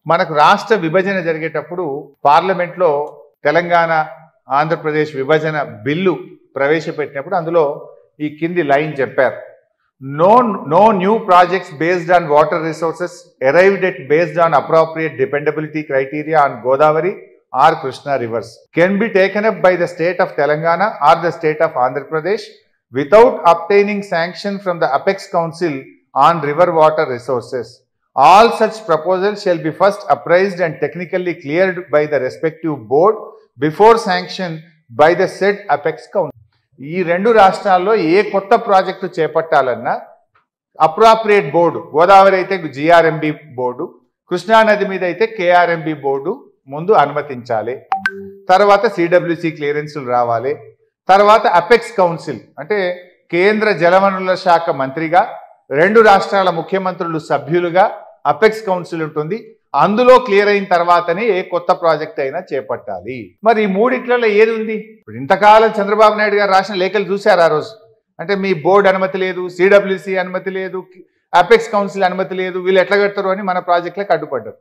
మనకు రాష్ట్ర విభజన జరిగేటప్పుడు పార్లమెంట్లో తెలంగాణ ఆంధ్రప్రదేశ్ విభజన బిల్లు ప్రవేశపెట్టినప్పుడు అందులో ఈ కింది లైన్ చెప్పారు. No new projects based on water resources arrived at based on appropriate dependability criteria on Godavari or Krishna rivers can be taken up by the state of Telangana or the state of Andhra Pradesh without obtaining sanction from the Apex Council on river water resources. All such proposals shall be first appraised and technically cleared by the respective board before sanction by the said Apex Council. ఈ రెండు రాష్ట్రాల్లో ఏ కొత్త project చేపట్టాలన్నా appropriate board, Godavari అయితే GRMB board, కృష్ణానది మీద అయితే KRMB board ముందు అనుమతించాలి. తర్వాత సిడబ్ల్యూసి క్లియరెన్సులు రావాలి. తర్వాత అపెక్స్ కౌన్సిల్ అంటే కేంద్ర జలవనరుల శాఖ మంత్రిగా రెండు రాష్ట్రాల ముఖ్యమంత్రులు సభ్యులుగా అపెక్స్ కౌన్సిల్ ఉంటుంది. అందులో క్లియర్ అయిన తర్వాతనే ఏ కొత్త ప్రాజెక్ట్ అయినా చేపట్టాలి. మరి ఈ మూడిట్లలో ఏది ఉంది? ఇప్పుడు ఇంతకాలం చంద్రబాబు నాయుడు గారు రాసిన లేఖలు చూశారు ఆ రోజు. అంటే మీ బోర్డు అనుమతి లేదు, సిడబ్ల్యూసి అనుమతి లేదు, అపెక్స్ కౌన్సిల్ అనుమతి లేదు, వీళ్ళు ఎట్లా కడతారు అని మన ప్రాజెక్టులకు అడ్డుపడ్డారు.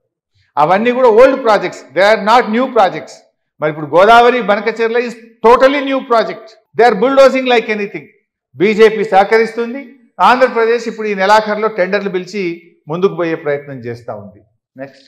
అవన్నీ కూడా old projects, they are not new projects. మరి ఇప్పుడు Godavari Banakacherla is totally new project. They are bulldozing like anything. BJP సహకరిస్తుంది. ఆంధ్రప్రదేశ్ ఇప్పుడు ఈ నెలాఖరులో టెండర్లు పిలిచి ముందుకు పోయే ప్రయత్నం చేస్తూ ఉంది. నెక్స్ట్.